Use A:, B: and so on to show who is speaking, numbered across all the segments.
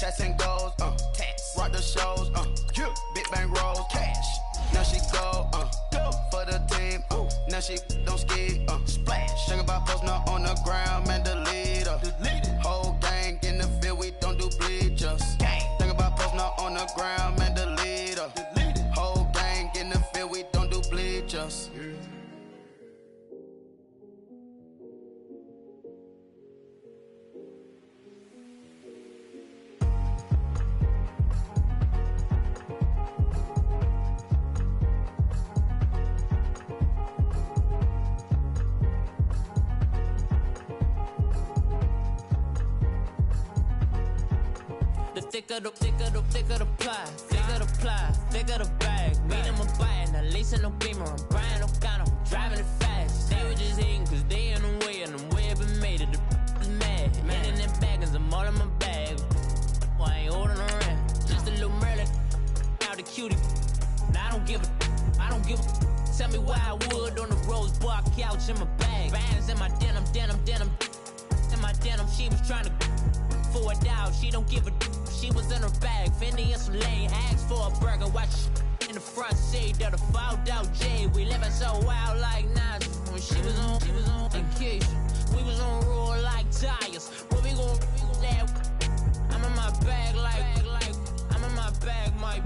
A: shots and goals, tax. Rock the shows, big bang rolls, cash. Now she go for the team, now she don't ski, splash. Think about posting up on the ground, man, delete her. Whole gang in the field, we don't do bleachers. Think about posting up on the ground, man, delete her. Whole gang in the field, we don't do bleachers.
B: Thicker the pie, thicker the bag. Meet them, I'm buying, at least in no beamer. I'm buying, no gun, I'm driving it fast. They were just hating cause they in the way, and the way I've been made it, the is mad. Man in them baggins, I'm all in my bag. Well, I ain't holding around, just a little Merlin, out the cutie. Now I don't give a, tell me why I would on the rose bar couch in my bag. Bands in my denim, in my denim, she was trying to for it out, she don't give a. She was in her bag, Fendi and some lane, asked for a burger, watch in the front seat of the fouled out J. We living so wild like Nas. When she was on vacation, we was on roll like tires. Where we gon' I'm in my bag like I'm in my bag, Mike.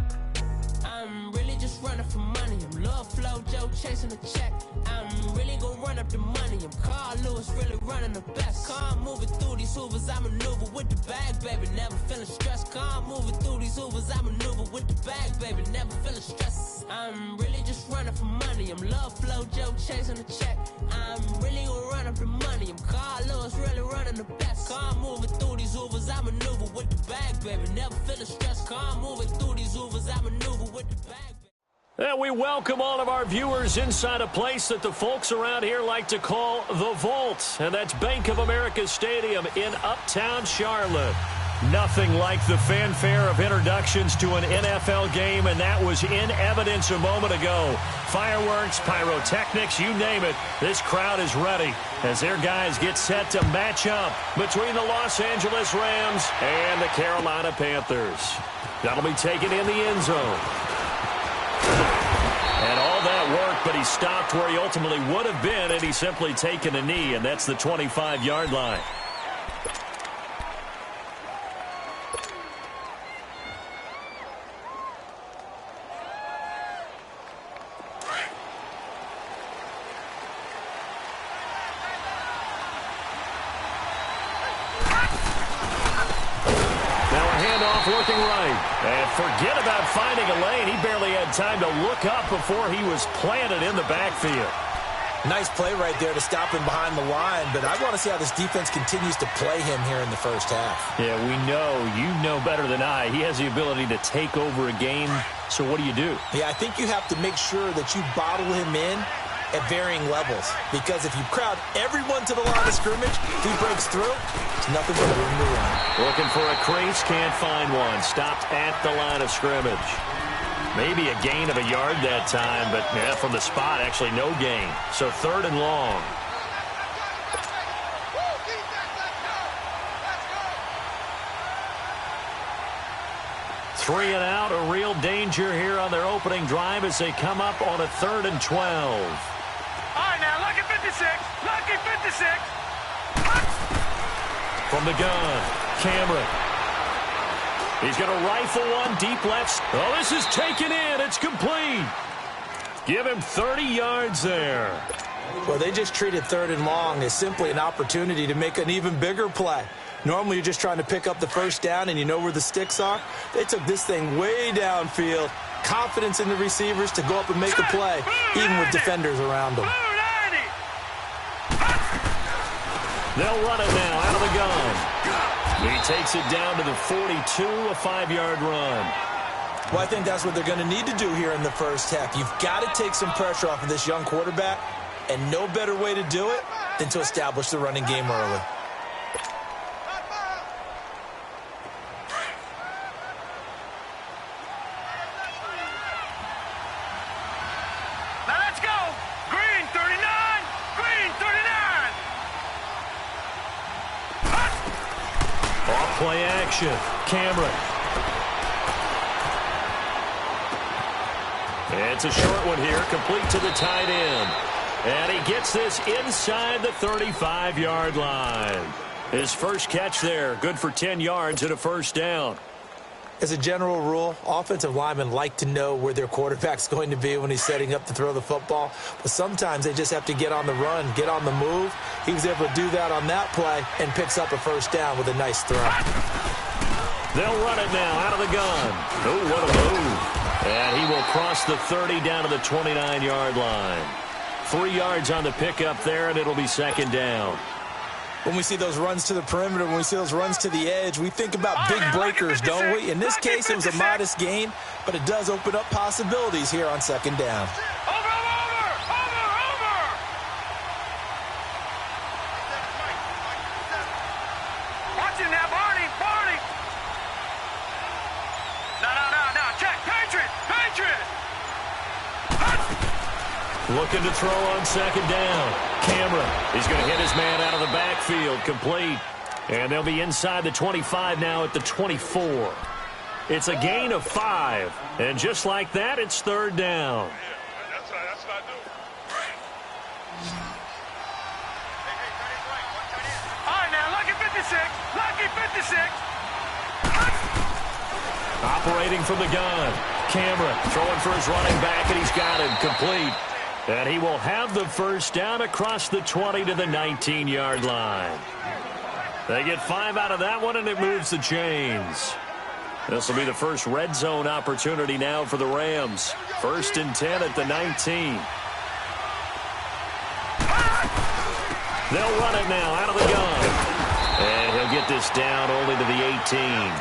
B: I'm really just running for money. I'm Love Flow Joe chasing the check. I'm really gon' run up the money. I'm Carl Lewis, really running the best. Calm moving through these hoovers, I maneuver with the bag, baby. Never feeling stressed. Calm moving through these hoovers, I maneuver with the bag, baby. Never feeling stressed. I'm really just running for money. I'm Love Flow Joe chasing the check. I'm really gon' run up the money. I'm Carl Lewis, really running the best. Calm moving through these hoovers, I maneuver with the bag, baby. Never feeling stressed. Calm moving through these hoovers, I maneuver with the bag.
C: And we welcome all of our viewers inside a place that the folks around here like to call the Vault. And that's Bank of America Stadium in Uptown Charlotte. Nothing like the fanfare of introductions to an NFL game, and that was in evidence a moment ago. Fireworks, pyrotechnics, you name it. This crowd is ready as their guys get set to match up between the Los Angeles Rams and the Carolina Panthers. That'll be taken in the end zone. And all that work, but he stopped where he ultimately would have been, and he's simply taken a knee, and that's the 25-yard line. Looking right. And forget about finding a lane. He barely had time to look up before he was planted in the backfield.
D: Nice play right there to stop him behind the line, but I want to see how this defense continues to play him here in the first half.
C: Yeah, we know. You know better than I. He has the ability to take over a game. So what do?
D: Yeah, I think you have to make sure that you bottle him in at varying levels, because if you crowd everyone to the line of scrimmage, if he breaks through, it's nothing but room to run.
C: Looking for a crease, can't find one. Stopped at the line of scrimmage. Maybe a gain of a yard that time, but yeah, from the spot, actually no gain. So 3rd and long. Three and out, a real danger here on their opening drive as they come up on a 3rd and 12.
E: All right, now, lucky 56. Lucky 56.
C: From the gun, Cameron. He's going to rifle one deep left. Oh, this is taken in. It's complete. Give him 30 yards there.
D: Well, they just treated 3rd and long as simply an opportunity to make an even bigger play. Normally, you're just trying to pick up the first down and you know where the sticks are. They took this thing way downfield. Confidence in the receivers to go up and make a play, even with defenders around them.
C: They'll run it now out of the gun. He takes it down to the 42, a 5-yard run.
D: Well, I think that's what they're going to need to do here in the first half. You've got to take some pressure off of this young quarterback, and no better way to do it than to establish the running game early.
C: action. Cameron. It's a short one here, complete to the tight end. And he gets this inside the 35-yard line. His first catch there, good for 10 yards and a first down.
D: As a general rule, offensive linemen like to know where their quarterback's going to be when he's setting up to throw the football. But sometimes they just have to get on the run, get on the move. He was able to do that on that play and picks up a first down with a nice throw.
C: They'll run it now out of the gun. Oh, what a move. And he will cross the 30 down to the 29-yard line. 3 yards on the pickup there, and it'll be second down.
D: When we see those runs to the perimeter, when we see those runs to the edge, we think about big breakers, don't we? In this case, it was a modest gain, but it does open up possibilities here on second down.
E: Watch it now, Barney. No. Check. Patriot.
C: Looking to throw on second down. Cameron. He's going to hit his man out of the backfield. Complete. And they'll be inside the 25 now at the 24. It's a gain of 5. And just like that, it's third down.
E: That's what I do. All right, now, Lucky 56.
C: Operating from the gun. Cameron throwing for his running back, and he's got him. Complete. And he will have the first down across the 20 to the 19-yard line. They get 5 out of that one, and it moves the chains. This will be the first red zone opportunity now for the Rams. 1st and 10 at the 19. They'll run it now out of the gun. And he'll get this down only to the 18.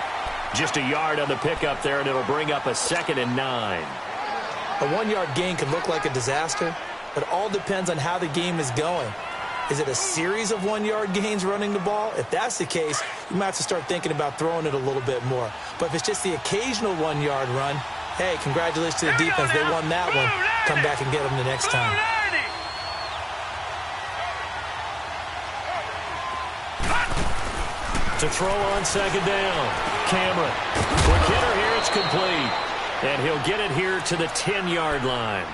C: Just a yard on the pickup there, and it'll bring up a 2nd and 9.
D: A 1-yard gain can look like a disaster, but it all depends on how the game is going. Is it a series of 1-yard gains running the ball? If that's the case, you might have to start thinking about throwing it a little bit more. But if it's just the occasional 1-yard run, hey, congratulations to the defense. They won that one. Come back and get them the next time.
C: To throw on second down. Cameron. Quick hitter here. It's complete. And he'll get it here to the 10-yard line.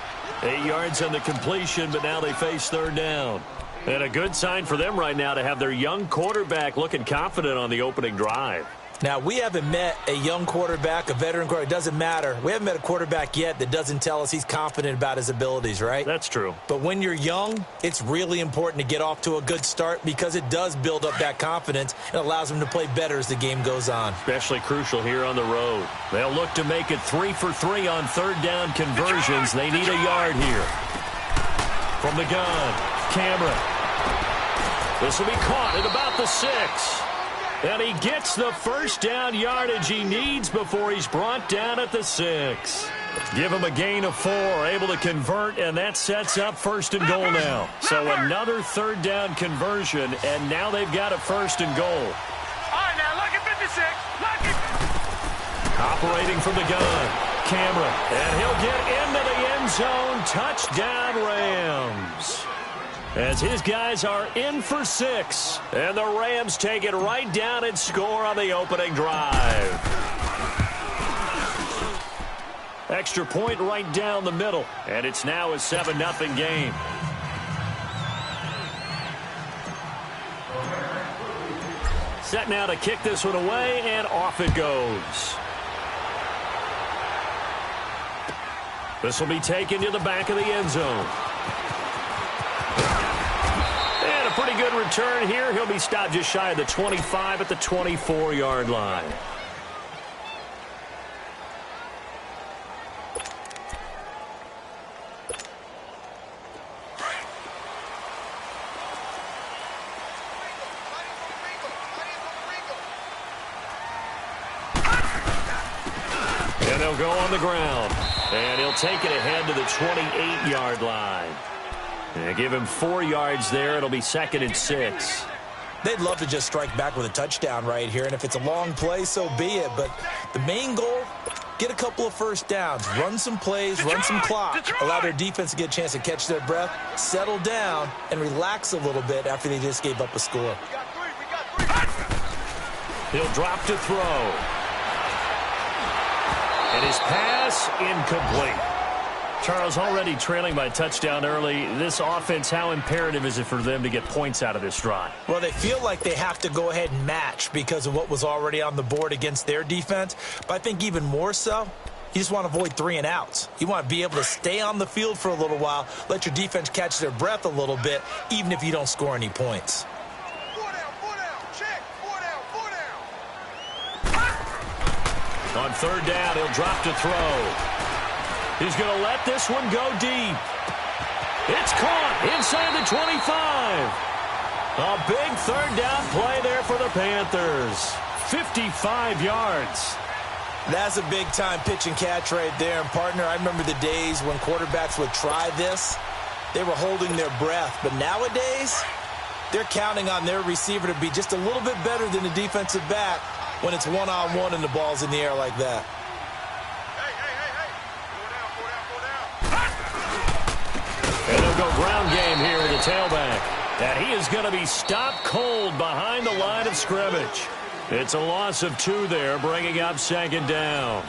C: 8 yards on the completion, but now they face third down. And a good sign for them right now to have their young quarterback looking confident on the opening drive.
D: Now, we haven't met a young quarterback, a veteran quarterback. It doesn't matter. We haven't met a quarterback yet that doesn't tell us he's confident about his abilities, right?
C: That's true.
D: But when you're young, it's really important to get off to a good start because it does build up that confidence and allows him to play better as the game goes on.
C: Especially crucial here on the road. They'll look to make it 3 for 3 on third down conversions. They need a yard here. From the gun, Cameron. This will be caught at about the 6. And he gets the first down yardage he needs before he's brought down at the 6. Give him a gain of 4, able to convert, and that sets up 1st and goal now. So another third down conversion, and now they've got a 1st and goal.
E: All right, now, Lucky 56.
C: Operating from the gun, Cameron, and he'll get into the end zone. Touchdown, Rams. As his guys are in for 6. And the Rams take it right down and score on the opening drive. Extra point right down the middle. And it's now a 7-0 game. Set now to kick this one away, and off it goes. This will be taken to the back of the end zone. And a pretty good return here. He'll be stopped just shy of the 25 at the 24-yard line. And they'll go on the ground. And he'll take it ahead to the 28-yard line. And give him 4 yards there. It'll be 2nd and 6.
D: They'd love to just strike back with a touchdown right here. And if it's a long play, so be it. But the main goal, get a couple of first downs. Run some plays, run some clock. Allow their defense to get a chance to catch their breath, settle down, and relax a little bit after they just gave up a score.
C: He'll drop to throw. And his pass incomplete. Charles, already trailing by a touchdown early. This offense, how imperative is it for them to get points out of this drive?
D: Well, they feel like they have to go ahead and match because of what was already on the board against their defense. But I think even more so, you just want to avoid 3 and outs. You want to be able to stay on the field for a little while, let your defense catch their breath a little bit, even if you don't score any points.
C: On third down, he'll drop to throw. He's going to let this one go deep. It's caught inside the 25. A big third down play there for the Panthers. 55 yards.
D: That's a big-time pitch and catch right there. And, partner, I remember the days when quarterbacks would try this. They were holding their breath. But nowadays, they're counting on their receiver to be just a little bit better than the defensive back when it's one-on-one and the ball's in the air like that.
C: And they'll go ground game here with the tailback. And he is going to be stopped cold behind the line of scrimmage. It's a loss of 2 there, bringing up second down.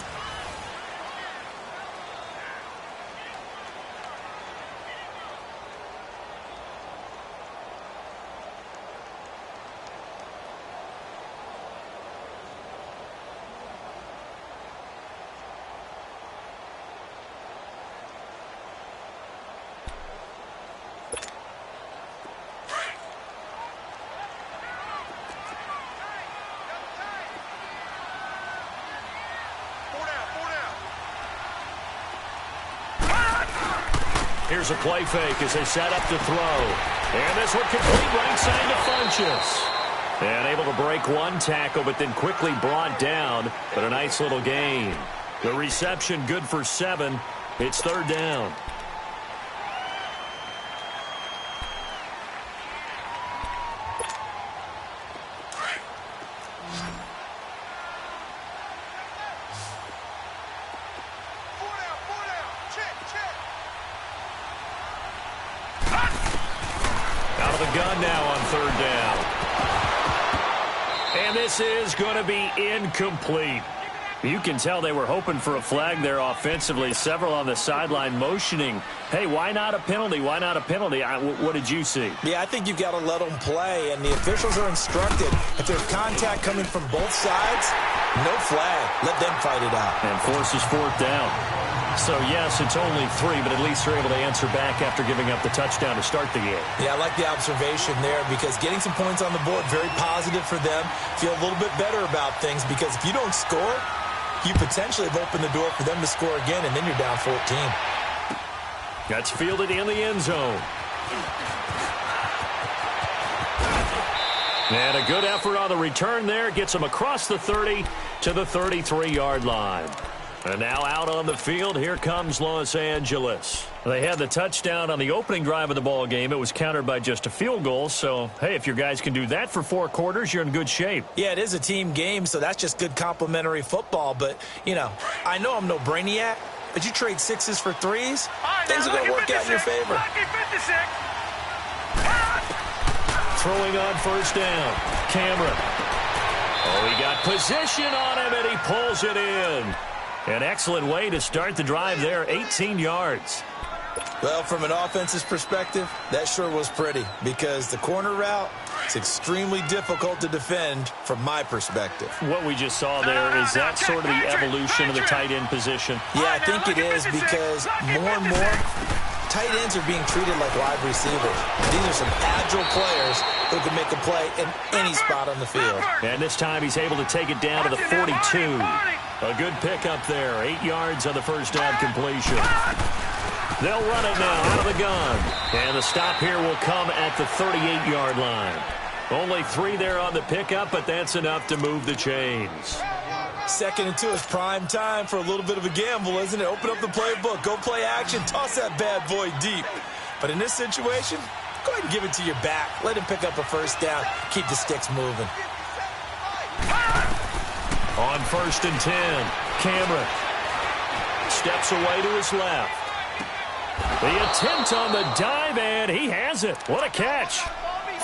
C: Here's a play fake as they set up to throw. And this one complete right side to Funchess. And able to break one tackle, but then quickly brought down. But a nice little gain. The reception good for 7. It's third down. Gun now on third down. And this is going to be incomplete. You can tell they were hoping for a flag there offensively. Several on the sideline motioning, hey, why not a penalty? Why not a penalty? What did you see?
D: Yeah, I think you've got to let them play, and the officials are instructed. If there's contact coming from both sides, no flag. Let them fight it out.
C: And forces fourth down. So, yes, it's only 3, but at least they're able to answer back after giving up the touchdown to start the game.
D: Yeah, I like the observation there because getting some points on the board, very positive for them. Feel a little bit better about things because if you don't score, you potentially have opened the door for them to score again, and then you're down 14.
C: That's fielded in the end zone. And a good effort on the return there. Gets them across the 30 to the 33-yard line. And now out on the field, here comes Los Angeles. They had the touchdown on the opening drive of the ball game. It was countered by just a field goal. So, hey, if your guys can do that for 4 quarters, you're in good shape.
D: Yeah, it is a team game, so that's just good complimentary football. But, you know, I know I'm no brainiac, but you trade 6s for 3s, things are going to work out in your favor.
C: Throwing on first down, Cameron. Oh, he got position on him, and he pulls it in. An excellent way to start the drive there, 18 yards.
D: Well, from an offensive perspective, that sure was pretty because the corner route is extremely difficult to defend from my perspective.
C: What we just saw there, is that sort of the evolution of the tight end position?
D: Yeah, I think it is because more and more tight ends are being treated like wide receivers. These are some agile players who can make a play in any spot on the field.
C: And this time he's able to take it down to the 42. A good pickup there. 8 yards on the first down completion. They'll run it now out of the gun. And the stop here will come at the 38-yard line. Only 3 there on the pickup, but that's enough to move the chains.
D: 2nd and 2 is prime time for a little bit of a gamble, isn't it? Open up the playbook, go play action, toss that bad boy deep. But in this situation, go ahead and give it to your back. Let him pick up a first down. Keep the sticks moving.
C: On 1st and 10, Cameron steps away to his left. The attempt on the dive, and he has it. What a catch.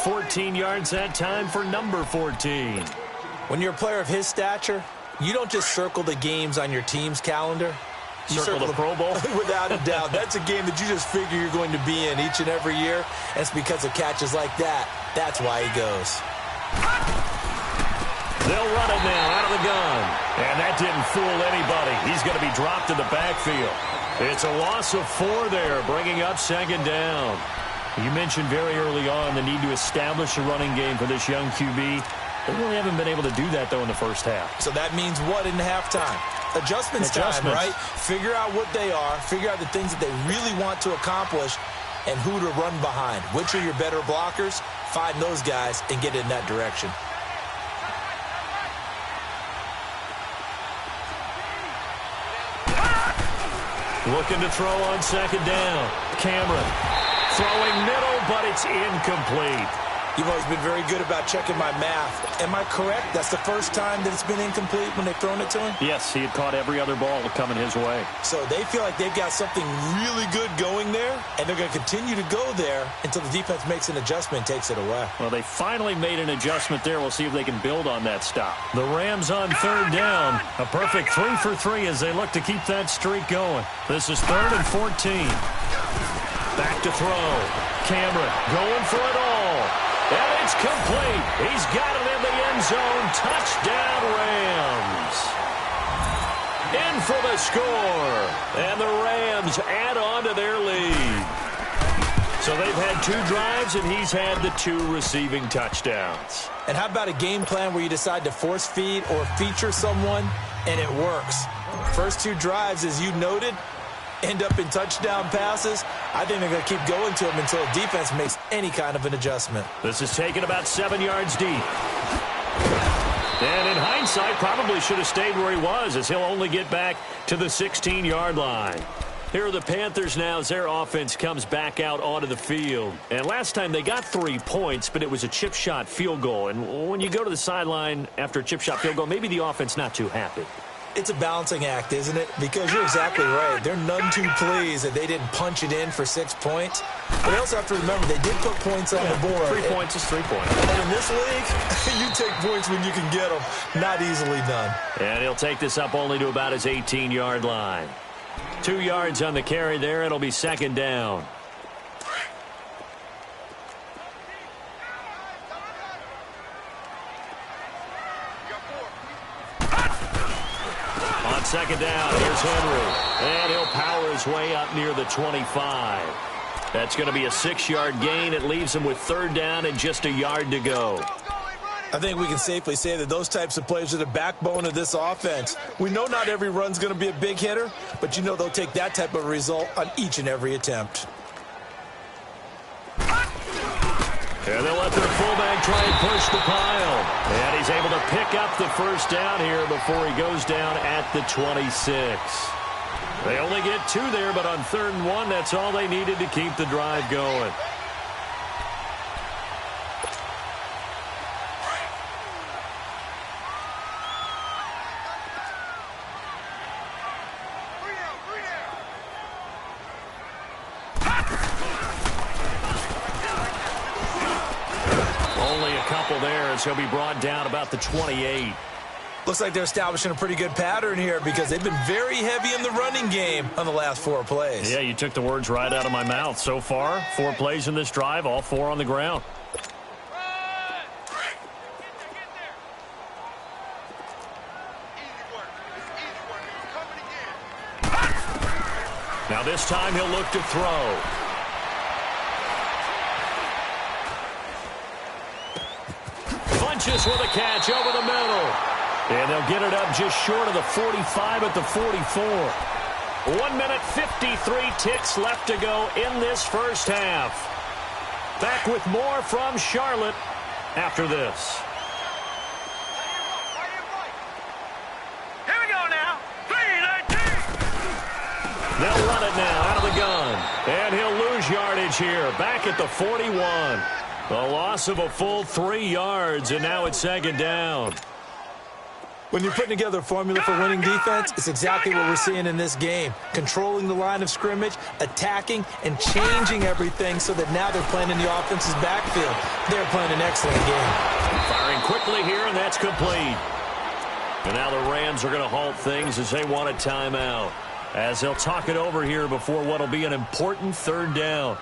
C: 14 yards that time for number 14.
D: When you're a player of his stature, you don't just circle the games on your team's calendar. You
C: circle the Pro Bowl?
D: Without a doubt. That's a game that you just figure you're going to be in each and every year. And it's because of catches like that. That's why he goes.
C: They'll run it now out of the gun. And that didn't fool anybody. He's going to be dropped in the backfield. It's a loss of 4 there, bringing up second down. You mentioned very early on the need to establish a running game for this young QB. They really haven't been able to do that, though, in the first half.
D: So that means what in halftime? Adjustments time, right? Figure out what they are. Figure out the things that they really want to accomplish and who to run behind. Which are your better blockers? Find those guys and get in that direction.
C: Looking to throw on second down. Cameron throwing middle, but it's incomplete.
D: You've always been very good about checking my math. Am I correct? That's the first time that it's been incomplete when they've thrown it to him?
C: Yes, he had caught every other ball coming his way.
D: So they feel like they've got something really good going there, and they're going to continue to go there until the defense makes an adjustment and takes it away.
C: Well, they finally made an adjustment there. We'll see if they can build on that stop. The Rams on third down. A perfect 3 for 3 as they look to keep that streak going. This is 3rd and 14. Back to throw. Cameron going for it all. And it's complete. He's got it in the end zone. Touchdown, Rams. In for the score. And the Rams add on to their lead. So they've had 2 drives, and he's had the 2 receiving touchdowns.
D: And how about a game plan where you decide to force feed or feature someone, and it works? First 2 drives, as you noted, end up in touchdown passes. I think they're going to keep going to him until the defense makes any kind of an adjustment.
C: This is taken about 7 yards deep. And in hindsight, probably should have stayed where he was, as he'll only get back to the 16-yard line. Here are the Panthers now as their offense comes back out onto the field. And last time they got 3 points, but it was a chip shot field goal. And when you go to the sideline after a chip shot field goal, maybe the offense not too happy.
D: It's a balancing act, isn't it? Because you're exactly right. They're none too pleased that they didn't punch it in for 6 points. But they also have to remember they did put points on the board.
C: 3 points is 3 points.
D: And in this league, you take points when you can get them. Not easily done.
C: And he'll take this up only to about his 18-yard line. 2 yards on the carry there. It'll be second down. On second down, here's Henry. And he'll power his way up near the 25. That's going to be a 6-yard gain. It leaves him with 3rd down and just a yard to go.
D: I think we can safely say that those types of plays are the backbone of this offense. We know not every run's going to be a big hitter, but you know they'll take that type of result on each and every attempt.
C: And they'll let their fullback try and push the pile. And he's able to pick up the first down here before he goes down at the 26. They only get 2 there, but on 3rd and 1, that's all they needed to keep the drive going. He'll be brought down about the 28.
D: Looks like they're establishing a pretty good pattern here because they've been very heavy in the running game on the last 4 plays.
C: Yeah, you took the words right out of my mouth. So far, 4 plays in this drive, all 4 on the ground. Now this time he'll look to throw. Bunches with a catch over the middle. And they'll get it up just short of the 45 at the 44. 1 minute, 53 ticks left to go in this first half. Back with more from Charlotte after this.
E: Here we go now. 3-19.
C: They'll run it now out of the gun. And he'll lose yardage here. Back at the 41. A loss of a full 3 yards, and now it's second down.
D: When you're putting together a formula for winning defense, it's exactly what we're seeing in this game. Controlling the line of scrimmage, attacking, and changing everything so that now they're playing in the offense's backfield. They're playing an excellent game.
C: Firing quickly here, and that's complete. And now the Rams are going to halt things as they want a timeout, as they'll talk it over here before what will be an important third down.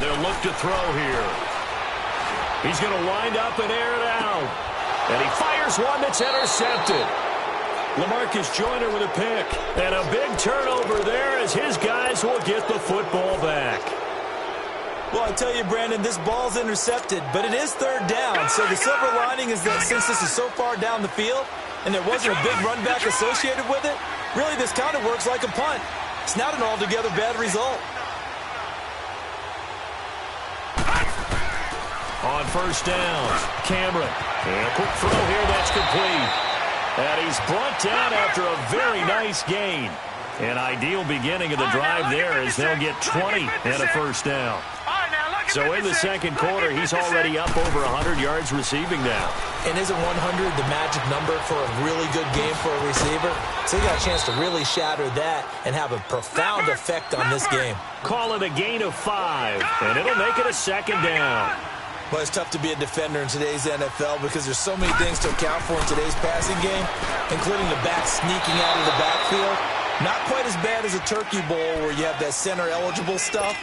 C: They'll look to throw here. He's going to wind up and air it out. And he fires one that's intercepted. LaMarcus Joyner with a pick. And a big turnover there as his guys will get the football back.
D: Well, I tell you, Brandon, this ball's intercepted, but it is third down. So the silver lining is that since this is so far down the field and there wasn't a big run back associated with it, really this kind of works like a punt. It's not an altogether bad result.
C: On first down, Cameron. And a quick throw here, that's complete. And he's brought down after a very nice gain. An ideal beginning of the drive there as they'll get 20 and a first down. So in the second quarter, he's already up over 100 yards receiving now.
D: And isn't 100 the magic number for a really good game for a receiver? So he got a chance to really shatter that and have a profound effect on this game.
C: Call it a gain of 5, and it'll make it a second down.
D: Well, it's tough to be a defender in today's NFL because there's so many things to account for in today's passing game, including the back sneaking out of the backfield. Not quite as bad as a turkey bowl where you have that center-eligible stuff,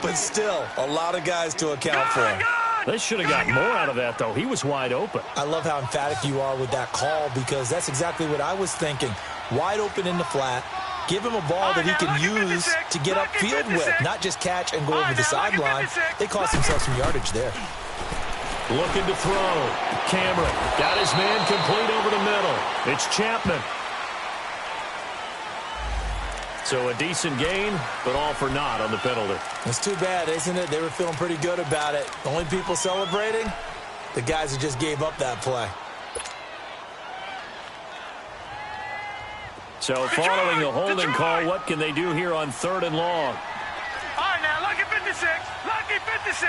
D: but still a lot of guys to account for.
C: They should have got more out of that, though. He was wide open.
D: I love how emphatic you are with that call because that's exactly what I was thinking. Wide open in the flat. Give him a ball that he can use to get upfield with, not just catch and go over the sideline. They cost themselves some yardage there.
C: Looking to throw. Cameron got his man complete over the middle. It's Chapman. So a decent gain, but all for naught on the penalty.
D: It's too bad, isn't it? They were feeling pretty good about it. The only people celebrating, the guys who just gave up that play.
C: So following the holding call, what can they do here on third and long?
E: All right, now, lucky 56. Lucky 56.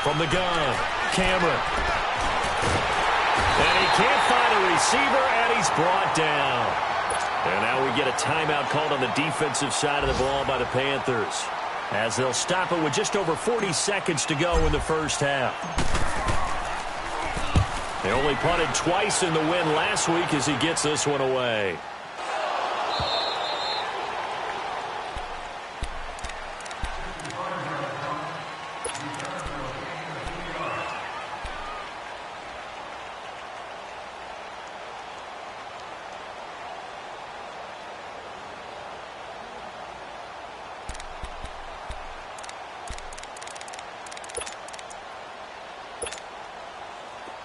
C: From the gun, Cameron. And he can't find a receiver, and he's brought down. And now we get a timeout called on the defensive side of the ball by the Panthers, as they'll stop it with just over 40 seconds to go in the first half. They only punted twice in the win last week as he gets this one away.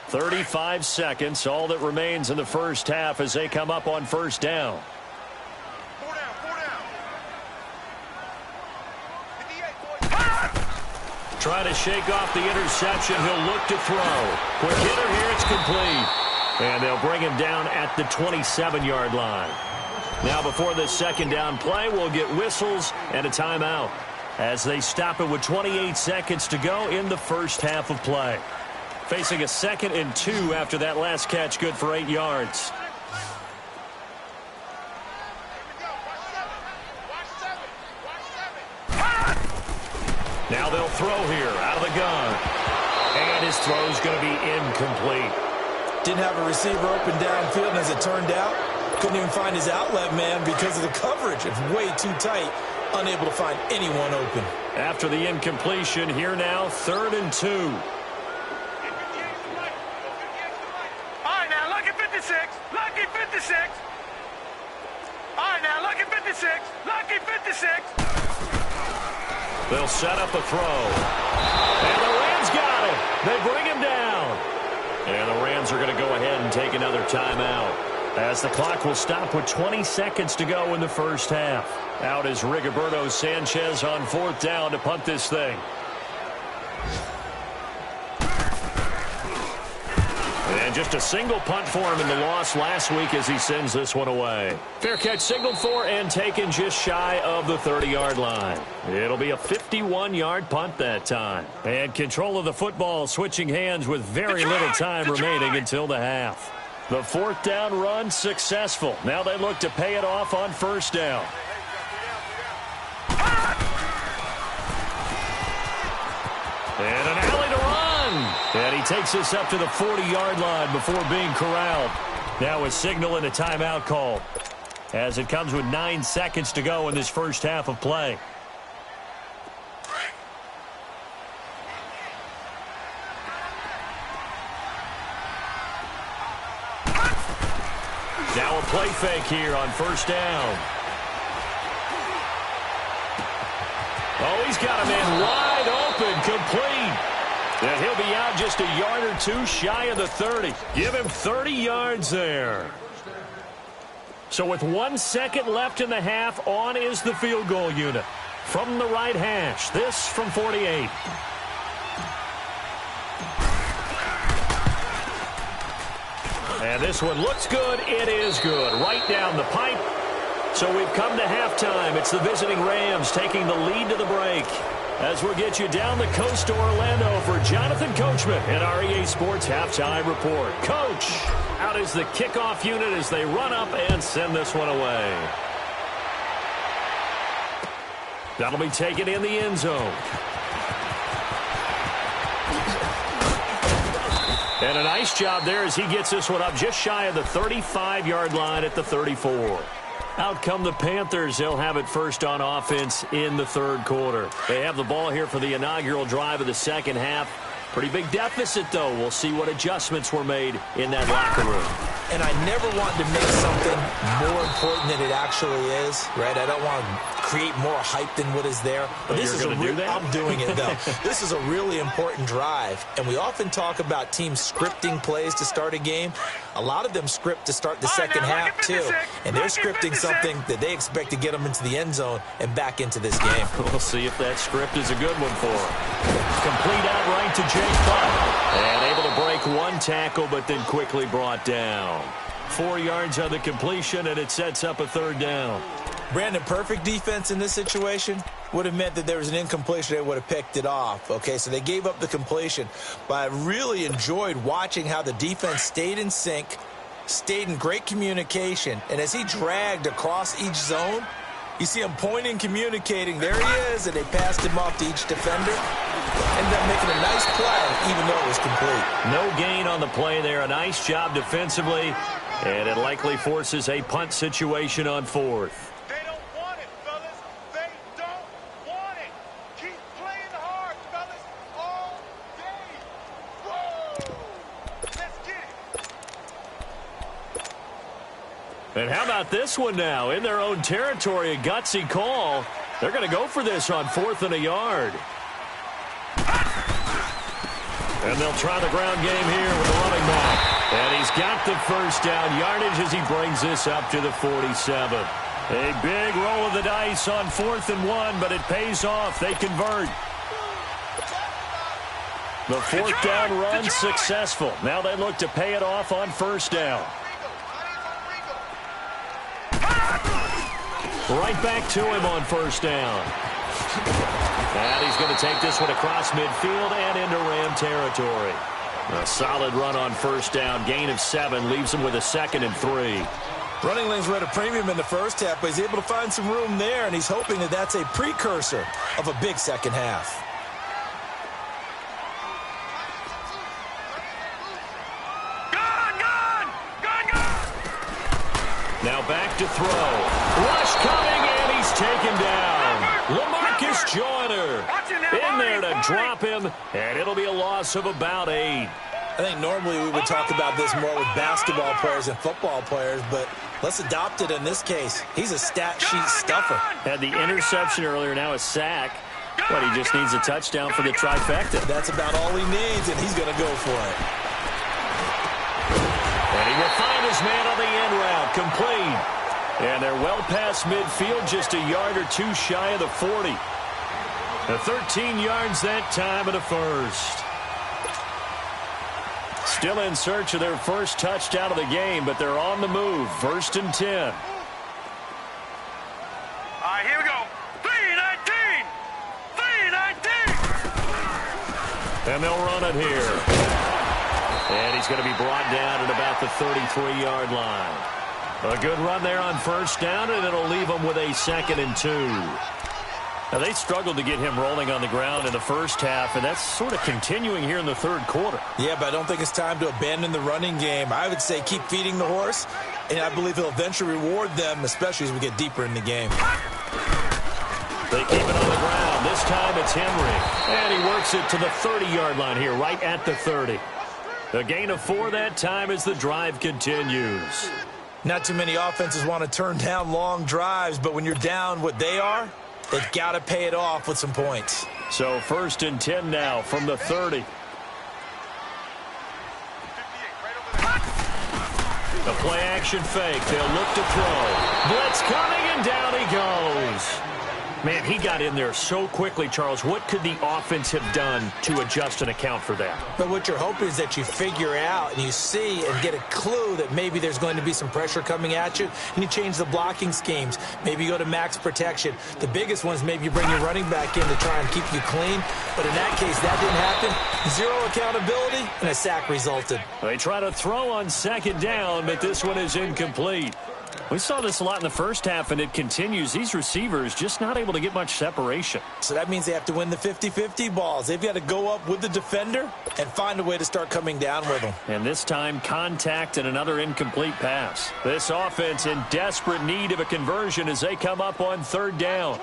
C: .35 seconds, all that remains in the first half as they come up on first down.
E: Four down. 58, boys.
C: Trying to shake off the interception. He'll look to throw. Quick hitter here, it's complete. And they'll bring him down at the 27-yard line. Now before this second down play, we'll get whistles and a timeout as they stop it with 28 seconds to go in the first half of play. Facing a 2nd and 2 after that last catch, good for 8 yards. Now they'll throw here out of the gun. And his throw's going to be incomplete.
D: Didn't have a receiver open downfield, and as it turned out, couldn't even find his outlet man because of the coverage. It's way too tight, unable to find anyone open.
C: After the incompletion, here now, 3rd and 2.
E: Lucky 56. All right, now, lucky 56. Lucky 56.
C: They'll set up a throw. And the Rams got it. They bring him down. And the Rams are going to go ahead and take another timeout. as the clock will stop with 20 seconds to go in the first half. Out is Rigoberto Sanchez on 4th down to punt this thing. And just a single punt for him in the loss last week as he sends this one away. Fair catch signaled for and taken just shy of the 30-yard line. It'll be a 51-yard punt that time. And control of the football switching hands with very little time remaining until the half. The 4th down run successful. Now they look to pay it off on 1st down. And an alley to run. And he takes this up to the 40-yard line before being corralled. Now a signal and a timeout call as it comes with 9 seconds to go in this first half of play. Now a play fake here on 1st down. Oh, he's got a man wide open, complete. And he'll be out just a yard or two shy of the 30. Give him 30 yards there. So with 1 second left in the half, on is the field goal unit. From the right hash, this from 48. And this one looks good. It is good. Right down the pipe. So we've come to halftime. It's the visiting Rams taking the lead to the break. As we'll get you down the coast to Orlando for Jonathan Coachman in our EA Sports Halftime Report. Coach, out is the kickoff unit as they run up and send this one away. That'll be taken in the end zone. And a nice job there as he gets this one up just shy of the 35-yard line at the 34. Out come the Panthers. They'll have it first on offense in the 3rd quarter. They have the ball here for the inaugural drive of the second half. Pretty big deficit, though. We'll see what adjustments were made in that locker room.
D: And I never want to make something more important than it actually is, right? I don't want to create more hype than what is there. But this is I'm doing it, though. This is a really important drive. And we often talk about teams scripting plays to start a game. A lot of them script to start the second half, too. And they're scripting something that they expect to get them into the end zone and back into this game.
C: We'll see if that script is a good one for them. Complete outright to Jake Butt. And able to break one tackle, but then quickly brought down. 4 yards on the completion, and it sets up a 3rd down.
D: Brandon, perfect defense in this situation would have meant that there was an incompletion. They would have picked it off. Okay, so they gave up the completion. But I really enjoyed watching how the defense stayed in sync, stayed in great communication. And as he dragged across each zone, you see him pointing, communicating. There he is, and they passed him off to each defender. Ended up making a nice play, even though it was complete.
C: No gain on the play there. A nice job defensively. And it likely forces a punt situation on 4th.
E: They don't want it, fellas. They don't want it. Keep playing hard, fellas, all day. Whoa! Let's get it.
C: And how about this one now? In their own territory, a gutsy call. They're going to go for this on 4th and a yard. And they'll try the ground game here with the running back. And he's got the first down yardage as he brings this up to the 47. A big roll of the dice on 4th and 1, but it pays off. They convert. The 4th down run successful. Now they look to pay it off on 1st down. Right back to him on 1st down. And he's going to take this one across midfield and into Ram territory. A solid run on 1st down. Gain of 7 leaves him with a 2nd and 3.
D: Running lanes were at a premium in the first half, but he's able to find some room there, and he's hoping that that's a precursor of a big second half.
C: Now back to throw. Rush coming, and he's taken down. LaMarcus Joyner in there to drop him, and it'll be a loss of about 8.
D: I think normally we would talk about this more with basketball players and football players, but let's adopt it in this case. He's a stat sheet stuffer.
C: Had the interception earlier, now a sack. But he just needs a touchdown for the trifecta.
D: That's about all he needs, and he's going to go for it.
C: And He will find his man on the end route. Complete. And they're well past midfield, just a yard or two shy of the 40. The 13 yards that time of the first. Still in search of their first touchdown of the game, but they're on the move. 1st and 10.
E: All right, here we go. 3-19! 3-19!
C: And they'll run it here. And he's going to be brought down at about the 33-yard line. A good run there on 1st down, and it'll leave them with a 2nd and 2. Now, they struggled to get him rolling on the ground in the first half, and that's sort of continuing here in the 3rd quarter.
D: Yeah, but I don't think it's time to abandon the running game. I would say keep feeding the horse, and I believe he'll eventually reward them, especially as we get deeper in the game.
C: They keep it on the ground. This time it's Henry, and he works it to the 30-yard line here, right at the 30. A gain of 4 that time as the drive continues.
D: Not too many offenses want to turn down long drives, but when you're down what they are, they've got to pay it off with some points.
C: So 1st and 10 now from the 30. The play action fake. They'll look to throw. Blitz coming, and down he goes. Man, he got in there so quickly, Charles. What could the offense have done to adjust and account for that?
D: But what you're hoping is that you figure out and you see and get a clue that maybe there's going to be some pressure coming at you, and you change the blocking schemes. Maybe you go to max protection. The biggest one is maybe you bring your running back in to try and keep you clean. But in that case, that didn't happen. 0 accountability, and a sack resulted.
C: They try to throw on 2nd down, but this one is incomplete. We saw this a lot in the first half, and it continues. These receivers just not able to get much separation.
D: So that means they have to win the 50-50 balls. They've got to go up with the defender and find a way to start coming down with them.
C: And this time, contact and another incomplete pass. This offense in desperate need of a conversion as they come up on 3rd down.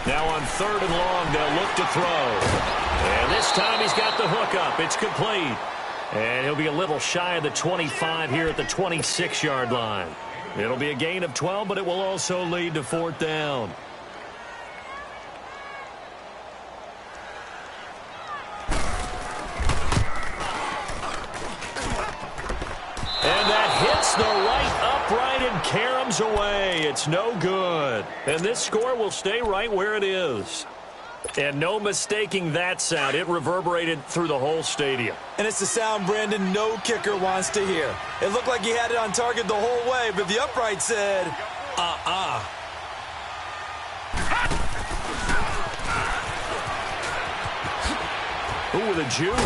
C: Now on 3rd and long, they'll look to throw. And this time he's got the hook up. It's complete. And he'll be a little shy of the 25 here at the 26-yard line. It'll be a gain of 12, but it will also lead to 4th down. And that hits the right upright and caroms away. It's no good. And this score will stay right where it is. And no mistaking that sound. It reverberated through the whole stadium.
D: And it's the sound, Brandon, no kicker wants to hear. It looked like he had it on target the whole way, but the upright said,
C: Ooh, with a juke.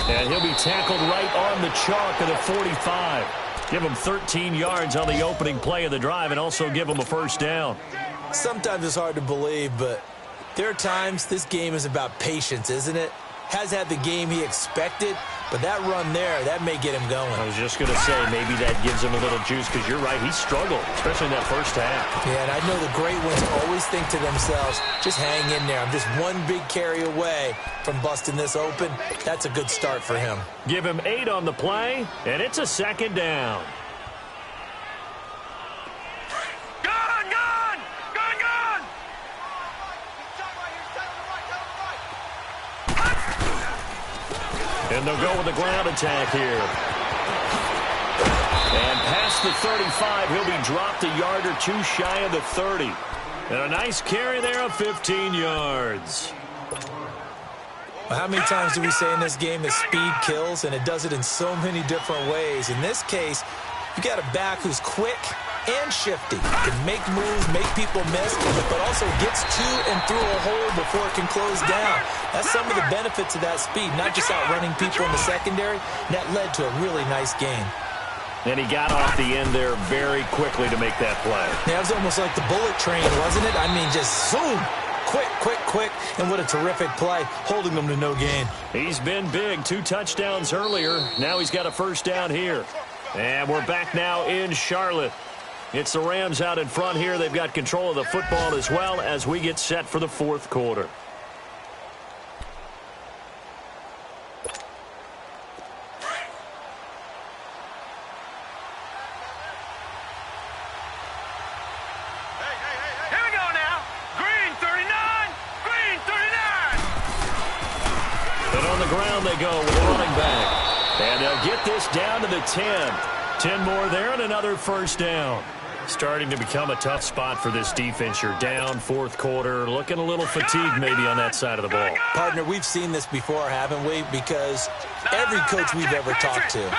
C: And he'll be tackled right on the chalk of the 45. Give him 13 yards on the opening play of the drive and also give him a 1st down.
D: Sometimes it's hard to believe, but there are times this game is about patience, isn't it? Has had the game he expected, but that run there, that may get him going.
C: I was just going to say, maybe that gives him a little juice, because you're right, he struggled, especially in that first half.
D: Yeah, and I know the great ones always think to themselves, just hang in there. I'm just one big carry away from busting this open. That's a good start for him.
C: Give him 8 on the play, and it's a 2nd down. And they'll go with the ground attack here. And past the 35, he'll be dropped a yard or two shy of the 30. And a nice carry there of 15 yards.
D: Well, how many times do we say in this game that speed kills, and it does it in so many different ways? In this case, you got a back who's quick and shifty. Can make moves, make people miss, but also gets to and through a hole before it can close down. That's some of the benefits of that speed, not just outrunning people in the secondary. That led to a really nice game.
C: And he got off the end there very quickly to make that play.
D: Yeah, it was almost like the bullet train, wasn't it? I mean, just zoom. Quick, quick, quick. And what a terrific play, holding them to no gain.
C: He's been big. 2 touchdowns earlier. Now he's got a 1st down here. And we're back now in Charlotte. It's the Rams out in front here. They've got control of the football as well as we get set for the 4th quarter.
E: Here we go now. Green 39. Green 39.
C: And on the ground they go with a running back. And they'll get this down to the 10. 10 more there and another first down. Starting to become a tough spot for this defense. You're down fourth quarter, looking a little fatigued maybe on that side of the ball.
D: Partner, we've seen this before, haven't we? Because every coach we've ever talked to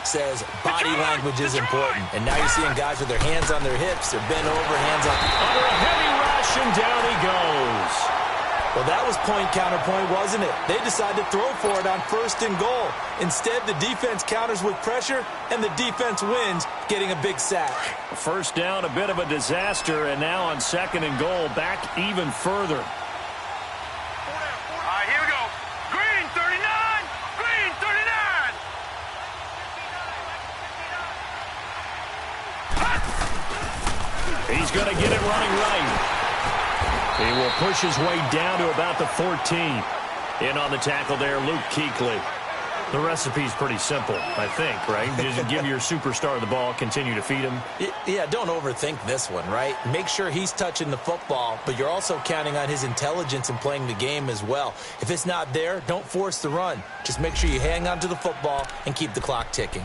D: says body language is important. And now you're seeing guys with their hands on their hips, they're bent over, hands on.
C: Under a heavy rush, and down he goes.
D: Well, that was point counterpoint, wasn't it? They decided to throw for it on first and goal. Instead, the defense counters with pressure, and the defense wins, getting a big sack.
C: First down, a bit of a disaster, and now on second and goal, back even further.
E: All right, here we go. Green 39. Green 39.
C: He's going to get it running right. He will push his way down to about the 14. In on the tackle there, Luke Kuechly. The recipe's pretty simple, I think, right? Just give your superstar the ball, continue to feed him.
D: Yeah, don't overthink this one, right? Make sure he's touching the football, but you're also counting on his intelligence in playing the game as well. If it's not there, don't force the run. Just make sure you hang on to the football and keep the clock ticking.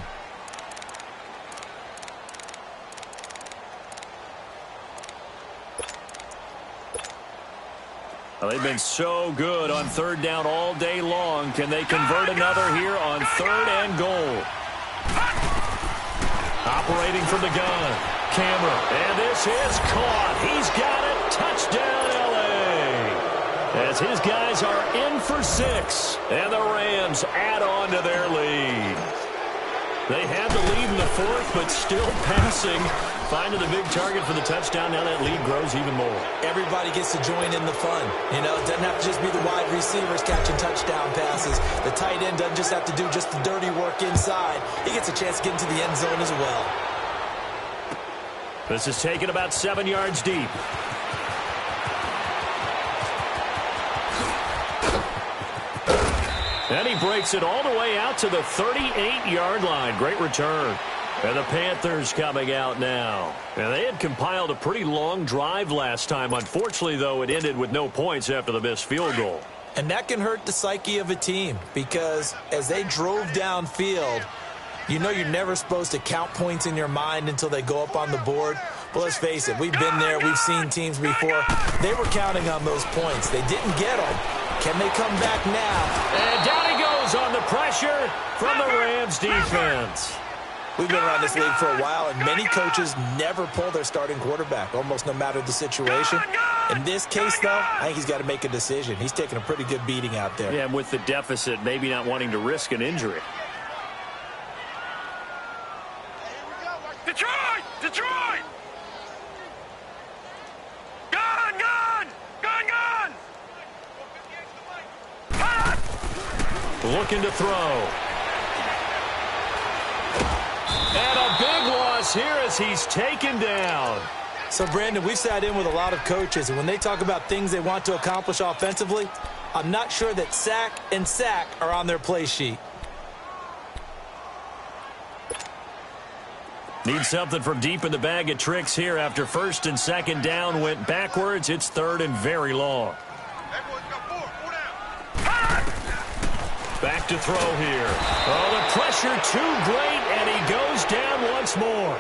C: Well, they've been so good on third down all day long. Can they convert another here on third and goal? Operating from the gun, Cameron, and this is caught. He's got it. Touchdown, L.A. As his guys are in for 6, and the Rams add on to their lead. They had the lead in the fourth, but still passing. Finding the big target for the touchdown. Now that lead grows even more.
D: Everybody gets to join in the fun. You know, it doesn't have to just be the wide receivers catching touchdown passes. The tight end doesn't just have to do just the dirty work inside. He gets a chance to get into the end zone as well.
C: This is taken about 7 yards deep. And he breaks it all the way out to the 38-yard line. Great return. And the Panthers coming out now. And they had compiled a pretty long drive last time. Unfortunately, though, it ended with no points after the missed field goal.
D: And that can hurt the psyche of a team because as they drove downfield, you know you're never supposed to count points in your mind until they go up on the board. But let's face it, we've been there. We've seen teams before. They were counting on those points. They didn't get them. Can they come back now?
C: And down he goes on the pressure from the Rams defense.
D: We've been around this league for a while, and many coaches never pull their starting quarterback, almost no matter the situation. In this case, though, I think he's got to make a decision. He's taking a pretty good beating out there.
C: Yeah, and with the deficit, maybe not wanting to risk an injury.
E: Detroit! Detroit! Gun! Gun! Gun! Gun!
C: Looking to throw. And a big loss here as he's taken down.
D: So, Brandon, we've sat in with a lot of coaches, and when they talk about things they want to accomplish offensively, I'm not sure that sack and sack are on their play sheet.
C: Need something from deep in the bag of tricks here after first and second down went backwards. It's third and very long. Back to throw here. Oh, the pressure too great, and he goes down once more.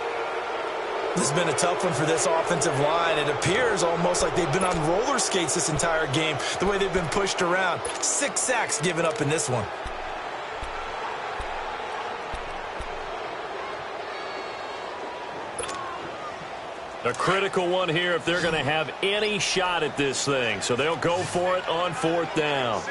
D: This has been a tough one for this offensive line. It appears almost like they've been on roller skates this entire game, the way they've been pushed around. 6 sacks given up in this one.
C: A critical one here if they're going to have any shot at this thing. So they'll go for it on fourth down.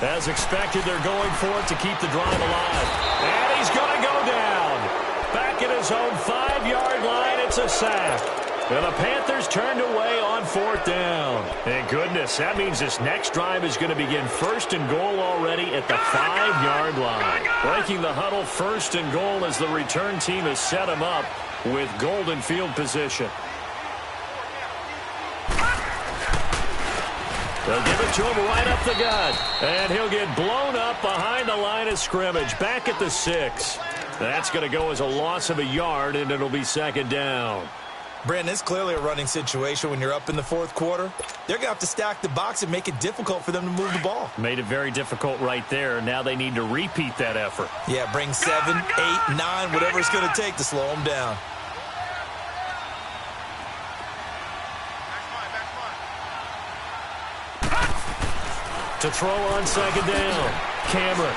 C: As expected, they're going for it to keep the drive alive. And he's going to go down. Back at his own 5-yard line, it's a sack. And the Panthers turned away on fourth down. Thank goodness, that means this next drive is going to begin first and goal already at the 5-yard line. Breaking the huddle first and goal as the return team has set him up with golden field position. They'll give it to him right up the gut. And he'll get blown up behind the line of scrimmage. Back at the 6. That's going to go as a loss of a yard, and it'll be second down.
D: Brandon, it's clearly a running situation when you're up in the fourth quarter. They're going to have to stack the box and make it difficult for them to move the ball.
C: Made it very difficult right there. Now they need to repeat that effort.
D: Yeah, bring 7, 8, 9, whatever it's going to take to slow them down.
C: To throw on second down, Cameron.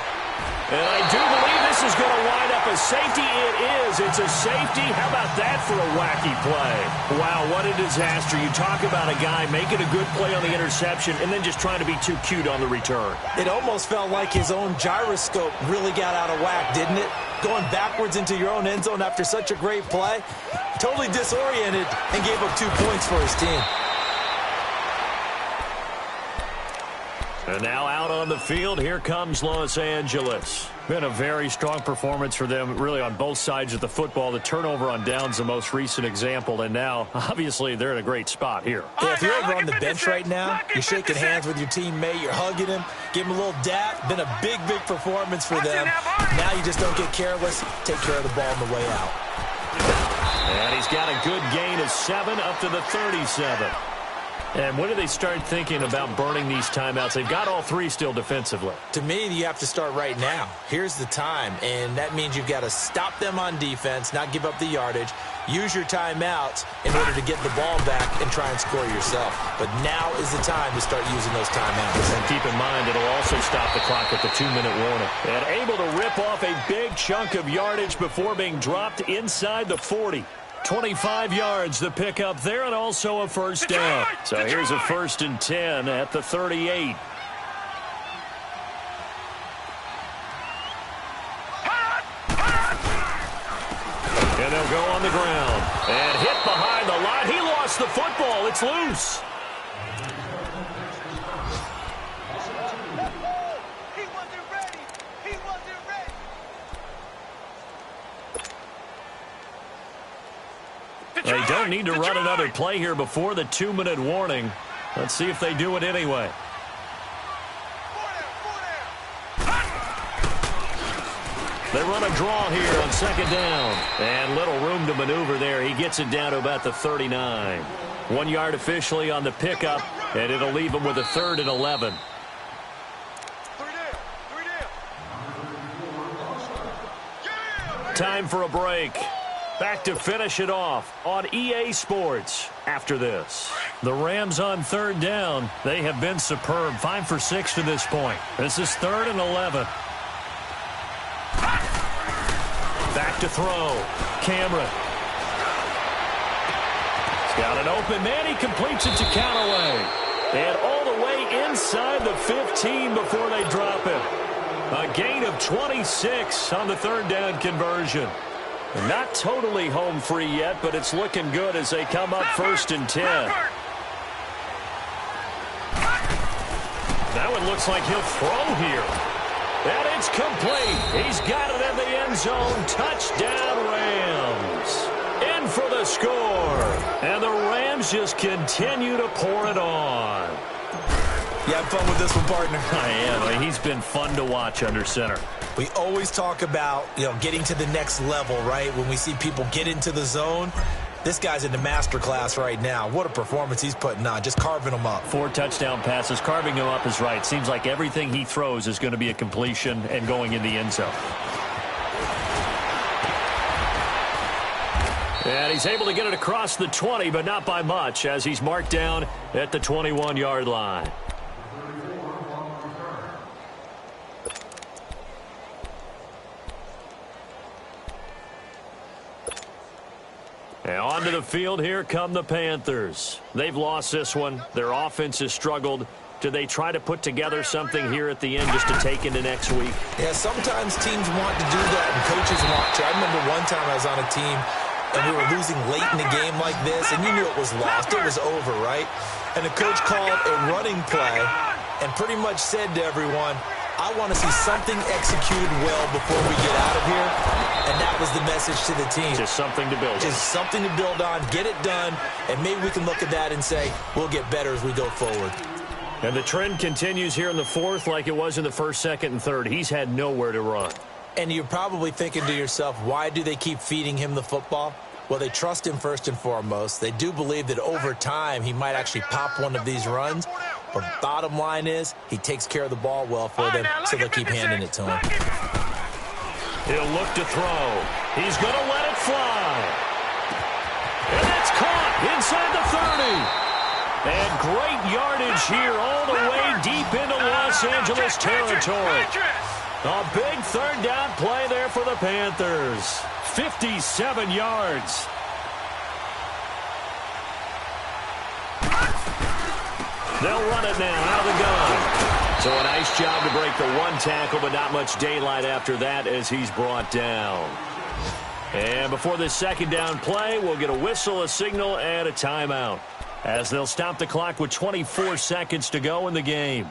C: And I do believe this is going to wind up a safety. It is. It's a safety. How about that for a wacky play? Wow, what a disaster. You talk about a guy making a good play on the interception and then just trying to be too cute on the return.
D: It almost felt like his own gyroscope really got out of whack, didn't it? Going backwards into your own end zone after such a great play. Totally disoriented and gave up 2 points for his team.
C: And now out on the field, here comes Los Angeles. Been a very strong performance for them, really, on both sides of the football. The turnover on downs, the most recent example, and now, obviously, they're in a great spot here.
D: Yeah, if you're over on the bench right now, you're shaking hands with your teammate, you're hugging him, give him a little dap. Been a big, big performance for them. Now you just don't get careless. Take care of the ball on the way out.
C: And he's got a good gain of 7 up to the 37. And when do they start thinking about burning these timeouts? They've got all 3 still defensively.
D: To me, you have to start right now. Here's the time, and that means you've got to stop them on defense, not give up the yardage, use your timeouts in order to get the ball back and try and score yourself. But now is the time to start using those timeouts.
C: And keep in mind, it'll also stop the clock at the 2-minute warning. And able to rip off a big chunk of yardage before being dropped inside the 40. 25 yards the pickup there, and also a first down. So here's a 1st and 10 at the 38. And they'll go on the ground. And hit behind the line. He lost the football. It's loose. They don't need to run another play here before the 2-minute warning. Let's see if they do it anyway. They run a draw here on second down. And little room to maneuver there. He gets it down to about the 39. 1 yard officially on the pickup, and it'll leave him with a 3rd and 11. Time for a break. Back to finish it off on EA Sports after this. The Rams on 3rd down. They have been superb. 5 for 6 to this point. This is 3rd and 11. Back to throw. Cameron. He's got an open man. He completes it to Callaway. And all the way inside the 15 before they drop it. A gain of 26 on the 3rd down conversion. Not totally home free yet, but it's looking good as they come up 1st and 10. That one looks like he'll throw here. And it's complete. He's got it in the end zone. Touchdown, Rams. In for the score. And the Rams just continue to pour it on.
D: You have fun with this one, partner?
C: I am. He's been fun to watch under center.
D: We always talk about, getting to the next level, right? When we see people get into the zone, this guy's in the master class right now. What a performance he's putting on, just carving them up. 4 touchdown passes. Carving them up is right. Seems like everything he throws is going to be a completion and going in the end zone. And he's able to get it across the 20, but not by much, as he's marked down at the 21-yard line. And onto the field, here come the Panthers. They've lost this one. Their offense has struggled. Do they try to put together something here at the end just to take into next week? Yeah, sometimes teams want to do that and coaches want to. I remember one time I was on a team and we were losing late in the game like this, and you knew it was lost. It was over, right? And the coach called a running play and pretty much said to everyone, I want to see something executed well before we get out of here. And that was the message to the team.
C: Just something to build on.
D: Just something to build on, get it done, and maybe we can look at that and say, we'll get better as we go forward.
C: And the trend continues here in the 4th like it was in the 1st, 2nd, and 3rd. He's had nowhere to run.
D: And you're probably thinking to yourself, why do they keep feeding him the football? Well, they trust him first and foremost. They do believe that over time he might actually pop one of these runs. But bottom line is he takes care of the ball well for them, so they'll keep handing it to him.
C: He'll look to throw. He's going to let it fly. And that's caught inside the 30. And great yardage here all the way deep into Los Angeles territory. A big third down play there for the Panthers. 57 yards. They'll run it now out of the gun. So a nice job to break the one tackle, but not much daylight after that as he's brought down. And before this second down play, we'll get a whistle, a signal, and a timeout, as they'll stop the clock with 24 seconds to go in the game.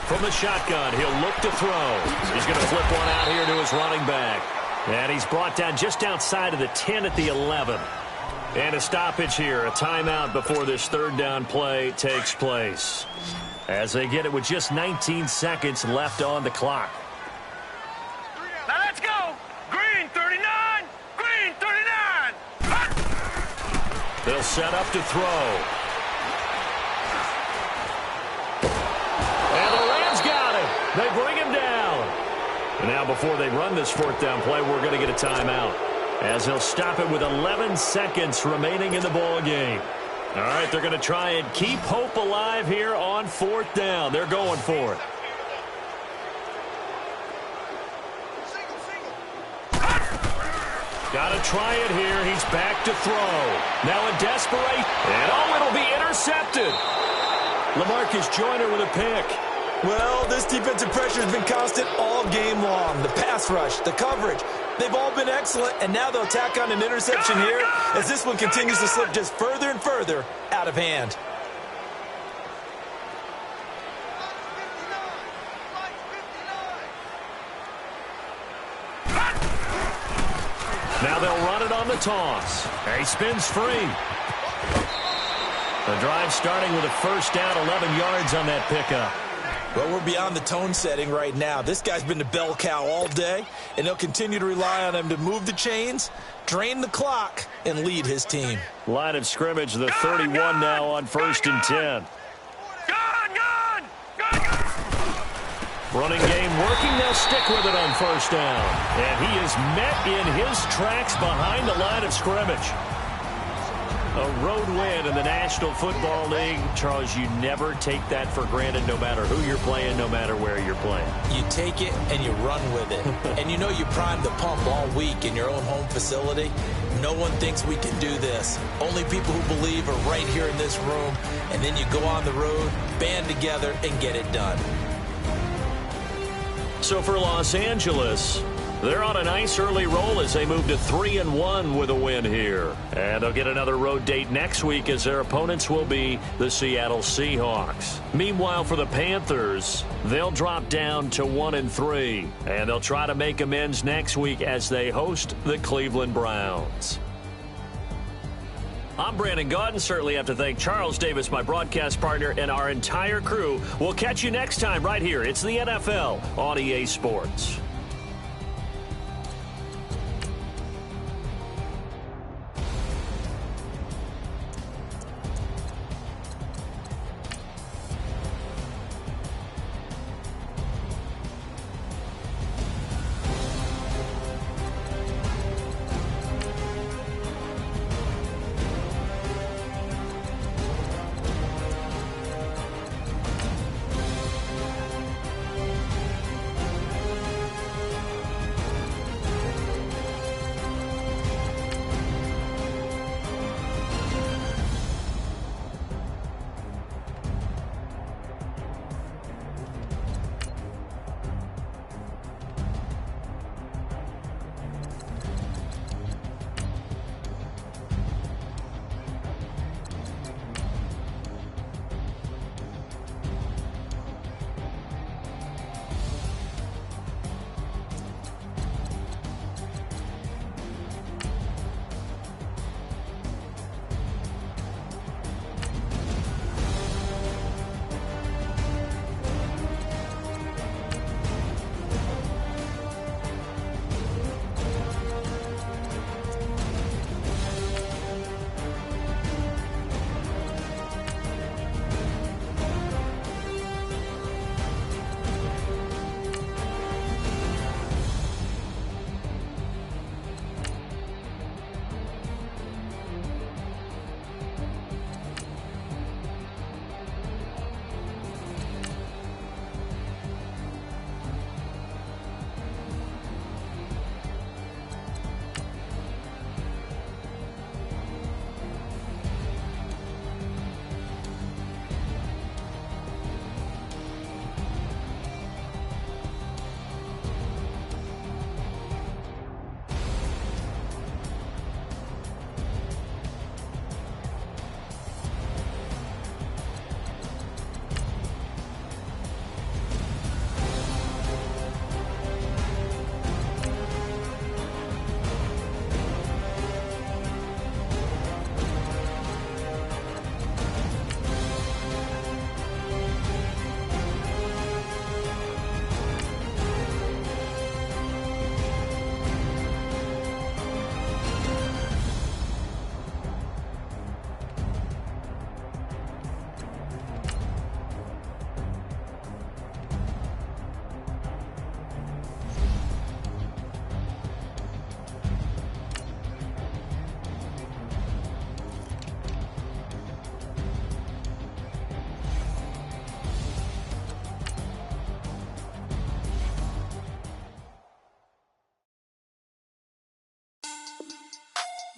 C: From the shotgun, he'll look to throw. He's going to flip one out here to his running back. And he's brought down just outside of the 10 at the 11. And a stoppage here, a timeout before this third down play takes place, as they get it with just 19 seconds left on the clock.
E: Now let's go. Green 39. Green 39.
C: They'll set up to throw. And the Rams got him. They bring him down. And now before they run this fourth down play, we're going to get a timeout, as they'll stop it with 11 seconds remaining in the ball game. All right, they're going to try and keep hope alive here on fourth down. They're going for it. Got to try it here. He's back to throw. Now in desperation. And it'll be intercepted. LaMarcus Joyner with a pick.
D: Well, this defensive pressure has been constant all game long. The pass rush, the coverage, they've all been excellent, and now they'll tack on an interception here as this one continues to slip just further and further out of hand.
C: Now they'll run it on the toss. He spins free. The drive starting with a first down, 11 yards on that pickup.
D: Well, we're beyond the tone setting right now. This guy's been the bell cow all day, and they'll continue to rely on him to move the chains, drain the clock, and lead his team.
C: Line of scrimmage, the 31 now on 1st and 10. Running game working. They'll stick with it on first down. And he is met in his tracks behind the line of scrimmage. A road win in the National Football League. Charles, you never take that for granted, no matter who you're playing, no matter where you're playing.
D: You take it and you run with it. And you know you primed the pump all week in your own home facility. No one thinks we can do this. Only people who believe are right here in this room. And then you go on the road, band together, and get it done.
C: So for Los Angeles, they're on a nice early roll as they move to 3-1 with a win here. And they'll get another road date next week as their opponents will be the Seattle Seahawks. Meanwhile, for the Panthers, they'll drop down to 1-3. And they'll try to make amends next week as they host the Cleveland Browns. I'm Brandon Gaudin. Certainly have to thank Charles Davis, my broadcast partner, and our entire crew. We'll catch you next time right here. It's the NFL on EA Sports.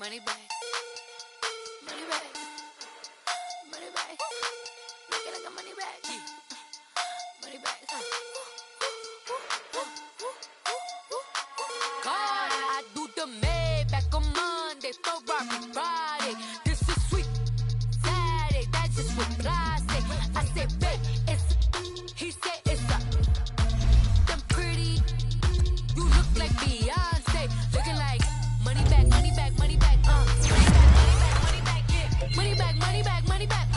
F: Money bag. Money bag. Money bag. Look at like a money bag. Money bag. God, I do the Maybach on Monday, Ferrari Friday. This is sweet Saturday, that's just what plastic. I said, babe, it's, he said it's a. Them pretty, you look like Beyonce, looking like money back, money back, money back, money back, yeah. Money back, money back, money back,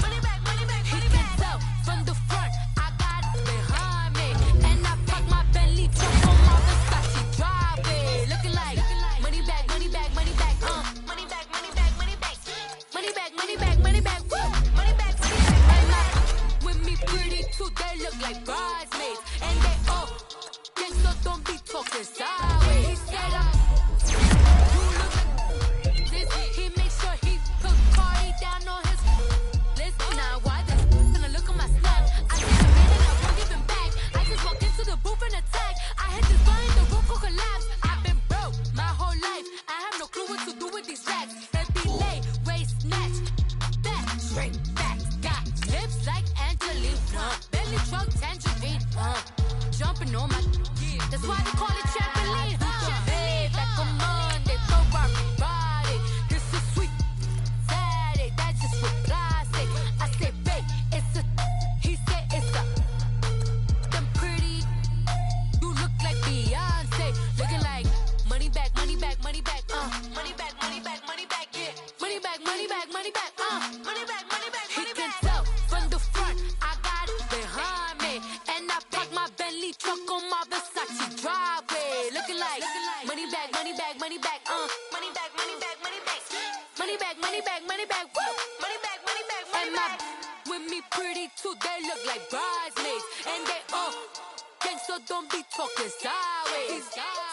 F: money back, money back. He can tell from the front, I got it behind me, and I park my Bentley truck on my Versace driveway, looking like money back, money back, money back, money back, money back, money back, money back, money back, money back, woo, money back, money back. And like with me pretty too, they look like bridesmaids, and they all gang, so don't be talking sideways. He said you look this, he make sure he put Cardi down on his list. Now why this gonna look at my snap? I take a man and I won't give him back. I just walked into the booth and attack. I hit this button, the roof will collapse. I've been broke my whole life. I have no clue what to do with these racks. They be late, waist snatch, back, straight back. Got lips like Angelina, belly truck tangerine, jumping on my. That's why they call it trampoline. Back on Monday, Ferrari Friday. This is sweet Saturday, that's just with plastic. I said, babe, it's a. He said it's a. Them pretty, you look like Beyonce, looking like money back, money back, money back, money back, money back, money back, yeah. Money back, money back, money back, money back, money back. He can tell from the front, I got it behind me, and I park my Bentley truck on my Versace driveway, looking like money back, money back, money back, money back, money back, money back, money back, money back, money back, woo, money back, money back, money back. With me pretty too, they look like bridesmaids, and they all gang, so don't be talking sideways.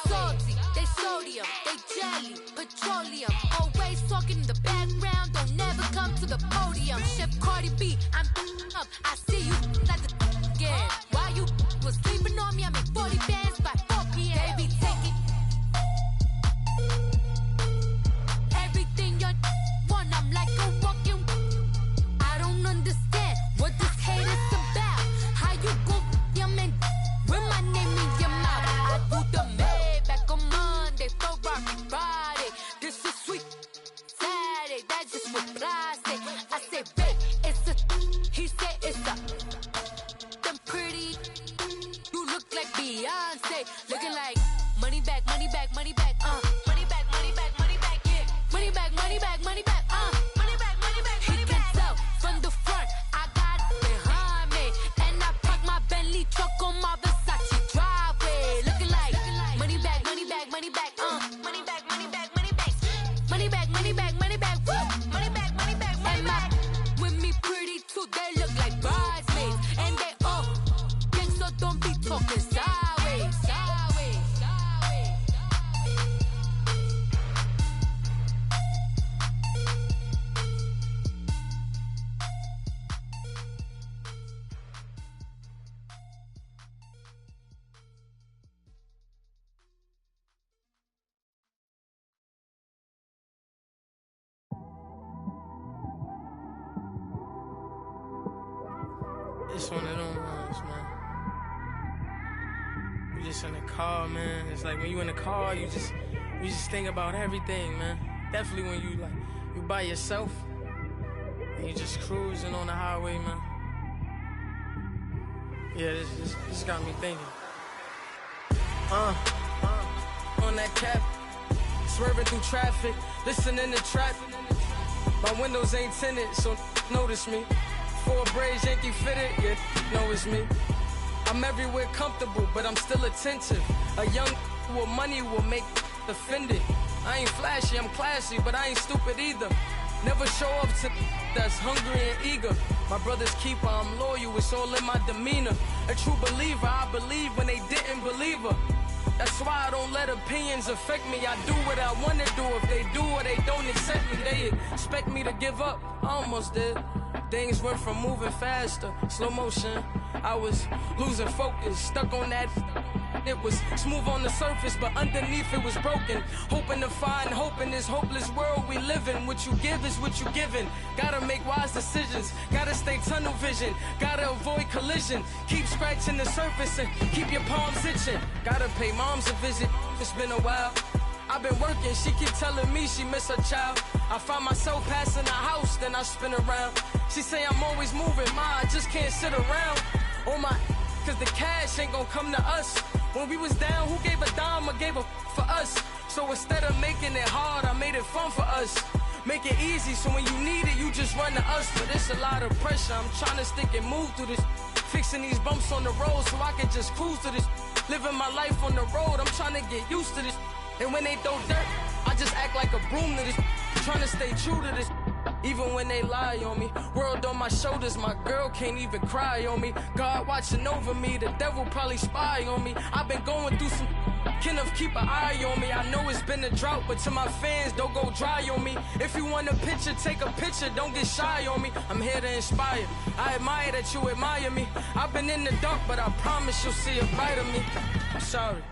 F: Salty, they sodium, they jelly, petroleum, always talking in the background, don't never come to the podium. Chef Cardi B, I'm up, I see you like the again. Why you was sleeping on me? I make 40 bands by 4 p.m. They be taking everything you want. I'm like a walking. I don't understand what this hate is about. How you go, your man, with my name in your mouth? I do the Maybach on Monday, Ferrari Friday. This is sweet Saturday, that's just with plastic. I say, babe, it's a. He said it's a. Them pretty, you look like Beyonce, looking like money back, money back, money back, money back, money back, money back, yeah. Money back, money back, money back, money back, money back, money back. He can tell from the front, I got it behind me, and I park my Bentley truck on my Versace driveway, looking like money back, money back, money back, money back, money back, money back, money back, money back, money back, woo, money back, money back, money back. With me pretty too, they look like bridesmaids, and they all gang, so don't be talking sideways, sideways, sideways.
G: It's one of them ones, man. You just in the car, man. It's like when you in the car, you just think about everything, man. Definitely when you by yourself and you just cruising on the highway, man. Yeah, this got me thinking. On that cap, swerving through traffic, listening to trap. My windows ain't tinted, so notice me. 4 braids, Yankee fitted, yeah, know it's me. I'm everywhere comfortable, but I'm still attentive. A young with money will make offended. I ain't flashy, I'm classy, but I ain't stupid either. Never show up to that's hungry and eager. My brother's keeper, I'm loyal, it's all in my demeanor. A true believer, I believe when they didn't believe her. That's why I don't let opinions affect me. I do what I want to do. If they do or they don't accept me, they expect me to give up. I almost did. Things went from moving faster, slow motion. I was losing focus, stuck on that. It was smooth on the surface, but underneath it was broken. Hoping to find hope in this hopeless world we live in. What you give is what you given. Gotta make wise decisions, gotta stay tunnel vision, gotta avoid collision. Keep scratching the surface and keep your palms itching. Gotta pay moms a visit, it's been a while. I've been working, she keep telling me she miss her child. I find myself passing the house, then I spin around. She say I'm always moving, I just can't sit around. Oh my, cause the cash ain't gonna come to us. When we was down, who gave a dime or gave a for us? So instead of making it hard, I made it fun for us. Make it easy, so when you need it, you just run to us. But it's a lot of pressure, I'm trying to stick and move through this. Fixing these bumps on the road so I can just cruise to this. Living my life on the road, I'm trying to get used to this. And when they throw dirt, I just act like a broom to this. Trying to stay true to this. Even when they lie on me, world on my shoulders, my girl can't even cry on me. God watching over me, the devil probably spy on me. I've been going through some, Kenneth keep an eye on me. I know it's been a drought, but to my fans, don't go dry on me. If you want a picture, take a picture, don't get shy on me. I'm here to inspire, I admire that you admire me. I've been in the dark, but I promise you'll see a brighter me. I'm sorry.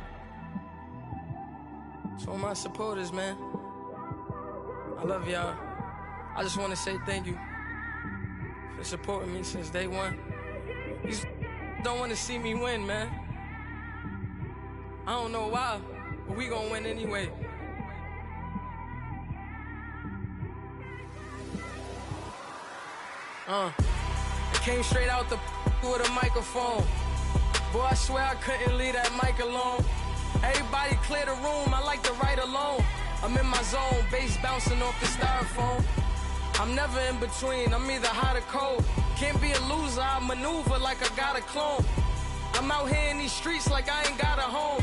G: To all my supporters, man, I love y'all. I just want to say thank you for supporting me since day one. You don't want to see me win, man. I don't know why, but we gonna win anyway. I came straight out the with a microphone. Boy, I swear I couldn't leave that mic alone. Everybody clear the room, I like to write alone. I'm in my zone, bass bouncing off the styrofoam. I'm never in between, I'm either hot or cold. Can't be a loser, I maneuver like I got a clone. I'm out here in these streets like I ain't got a home.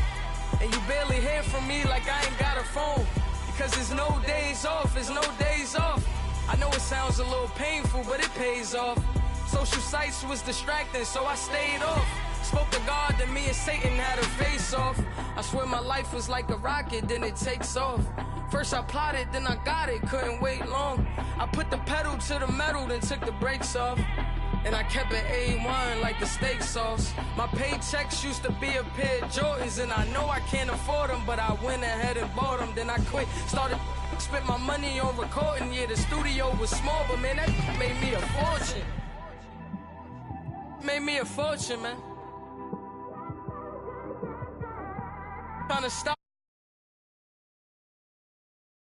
G: And you barely hear from me like I ain't got a phone. Because there's no days off, there's no days off. I know it sounds a little painful, but it pays off. Social sites was distracting, so I stayed off. Spoke to God, then me and Satan had a face off. I swear my life was like a rocket, then it takes off. First I plotted, then I got it, couldn't wait long. I put the pedal to the metal, then took the brakes off. And I kept it A1 like the steak sauce. My paychecks used to be a pair of Jordans, and I know I can't afford them, but I went ahead and bought them. Then I quit, started, spent my money on recording. Yeah, the studio was small, but man, that made me a fortune. Made me a fortune, man. Trying to stop.